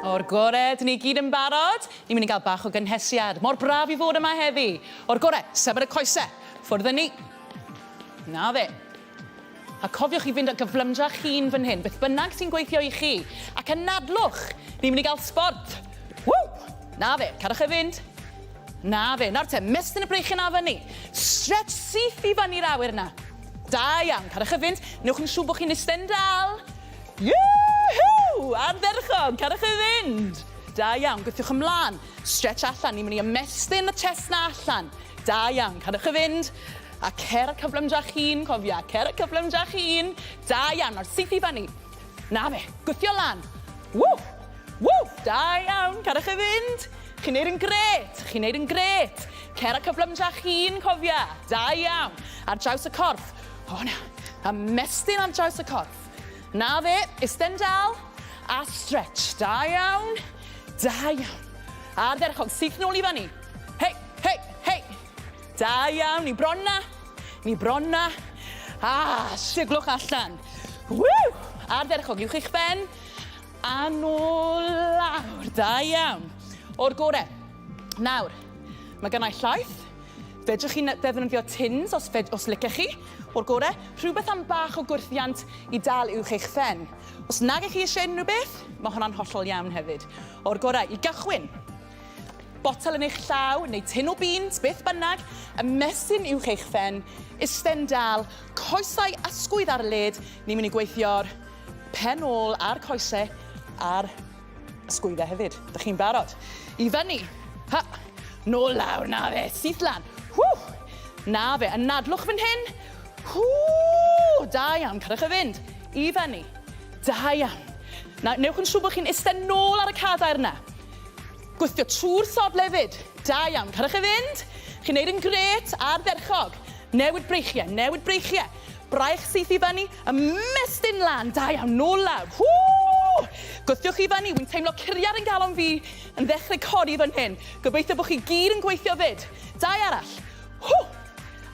O'r gore, dyn ni gyd yn barod. Ni'n mynd i gael bach o gynhesiad. Mor braf i fod yma heddi. O'r gore, sefyd y coesau. Ffwrdd â ni. Na fe. A cofiwch i fynd â gyflymdra chi'n fan hyn, beth bynnag sy'n gweithio i chi. Ac yn nadlwch, ni'n mynd i gael sport. Ww! Na fe, cadwch e fynd. Na fe, nawr te, mestyn y breichyn a fyny. Stretch syth i fyny'r awyr na. Da iawn, cadwch e fynd. Newch yn siŵr bod chi'n eistedd dal. Yoo-hoo! Ardderchog, cadwch e fynd. Da iawn, gwythiwch ymlaen. Stretch allan, ni'n mynd i ymestyn y chest na allan. Da iawn, cadwch e fynd. A cer y cyflymdra chi'n, cofia, cer y cyflymdra chi'n. Da iawn, nawr syth i fyny. Na fe, gwythio lan. Ww! Ww! Da iawn, cadwch e fynd. Chi'n neud yn gret, chi'n neud yn gret. Cer y cyflymdra chi'n, cofia. Da iawn. Ar draws y corff. O na, ymestyn ar draws y corff. Na fe, isten dal, a stretch. Da iawn, da iawn. Ardderchog, syth nôl i fyny. Hei, hei, hei. Da iawn, ni bron na. Ni bron na. Siglwch allan. Ww! Ardderchog, uwch i'ch ben. A nôl lawr. Da iawn. O'r gore. Nawr, mae gennau llaeth. Fedrwch chi ddefnyddio tins os licech chi. O'r gore, rhywbeth am bach o gwrthiant i dal uwch eich ffen. Os nag ych chi eisiau unrhyw beth, mae hwnna'n hollol iawn hefyd. O'r gore, i gychwyn, botel yn eich llaw neu tin o beans, beth bynnag, ymestyn uwch eich ffen, isten dal, coesau asgwydd ar led, ni'n mynd i gweithio'r pen ôl a'r coesau a'r ysgwyddau hefyd. Dych chi'n barod? I fyny. Ha! Nôl lawr, na fe, syth lan. Hw! Na fe, yn nadlwch fan hyn. Hw! Da iawn, cadwch e fynd. I fyny. Da iawn. Newch yn siŵr bod chi'n eistedd nôl ar y cadair yna. Gwythio trwy'r sodle fyd. Da iawn, cadwch e fynd. Chi'n neud yn gret, ardderchog. Newid breichiau, newid breichiau. Braich syth i fyny, ymestyn lan. Da iawn, nôl lawr. Hw! Gwthiwch i fyny, wy'n teimlo curiad yn galon fi yn ddechrau codi fan hyn. Gobeithio bod chi gyd yn gweithio fyd. Dau arall. Hw!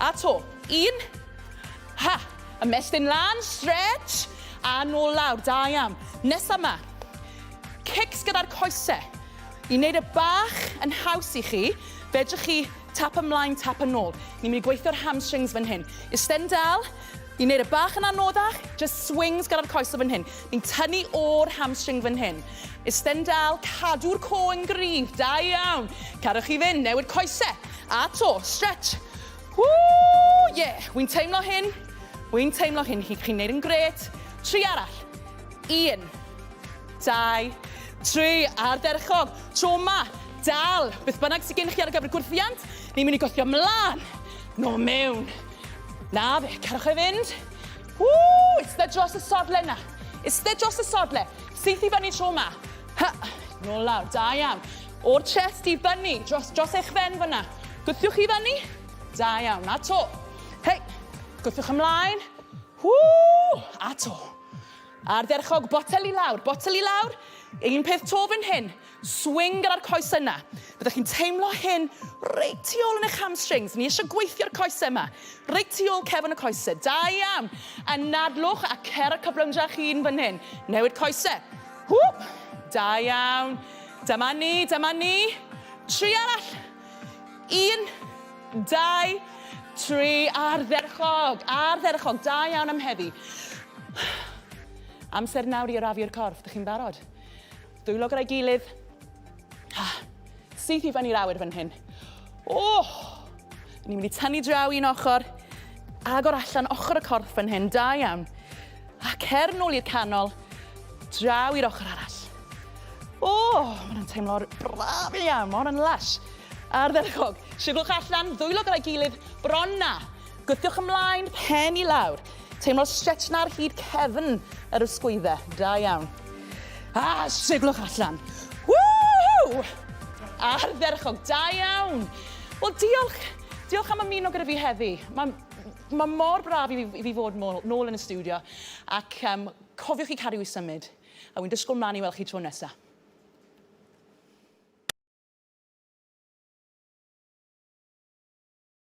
A to. Un. Ha! Ymestyn lan, stretch. A nôl lawr, da iawn. Nesa yma. Kicks gyda'r coesau. I wneud y bach yn haws i chi, fedrwch chi tap ymlaen, tap yn ôl. Ni'n mynd i gweithio'r hamstrings fan hyn. Isten dal. I wneud y bach yn anoddach, just swings gyda'r coesau fan hyn. Ni'n tynnu o'r hamstring fan hyn. Isten dal, cadw'r co yn gryf. Da iawn. Cadwch chi fynd, newid coesau. A to, stretch. Woo! Yeah, wy'n teimlo hyn. Wy'n teimlo hyn. Chi'n neud yn gret. 3 arall. 1, 2, 3. Ardderchog. Tro yma. Dal. Beth bynnag sydd gennych chi ar y gyfer gwrthiant. Ni'n mynd i gothio ymlaen. No mewn. Na fe, cadwch e fynd. Ww, eistedd dros y sodle na. Eistedd dros y sodle. Syth i fyny tro yma. Ha, nôl lawr, da iawn. O'r chest i fyny, dros eich fen fyna. Gwthiwch i fyny. Da iawn, a to. Hei, gwthiwch ymlaen. Ww, a to. Ardderchog, botel i lawr, botel i lawr. Un peth to fan hyn. Swing gyda'r coesau yna. Byddwch chi'n teimlo hyn reit tu ôl yn eich hamstrings. Ni eisiau gweithio'r coesau yma. Reit tu ôl cefn y coesau. Da iawn. A nadlwch a cer y cyflymdra chi'n fan hyn. Newid coesau. Hwp. Da iawn. Dyma ni, dyma ni. 3 arall. 1, 2, 3. Ardderchog. Ardderchog. Da iawn am heddi. Amser nawr i arafu'r corff. Dych chi'n barod? Dwylo gyda'i gilydd. Syth i fyny'r awyr fan hyn. Ni'n mynd i tynnu draw un ochr, agor allan ochr y corff fan hyn, da iawn. A cer nôl i'r canol, draw i'r ochr arall. Mae'n teimlo braf iawn, mae'n lush. Ardderchog, siglwch allan, ddwylo gyda'i gilydd, bron na. Gwthiwch ymlaen, pen i lawr. Teimlo'r stretch na ar hyd cefn yr ysgwyddau, da iawn. Siglwch allan. Woo! Ardderchog, da iawn. Wel, diolch am ymuno gyda fi heddi. Mae mor braf i fi fod nôl yn y studio. Ac cofiwch chi cadw i symud. A wy'n disgwyl mlaen i weld chi tro nesaf.